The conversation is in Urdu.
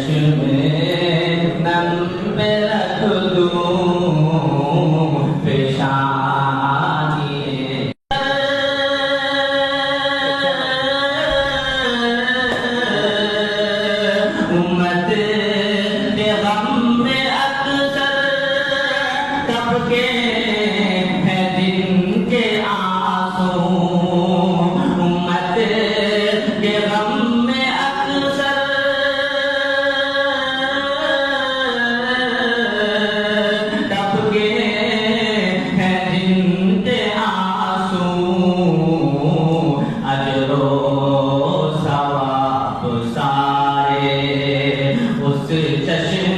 چشم نم پہ رکھ دوں پیشانی امت کے غم میں اکثر تب کے ہیں دن کے آنسو امت کے غم میں اکثر تب کے ہیں دن کے آنسو اجر و ثواب سارے اس چشم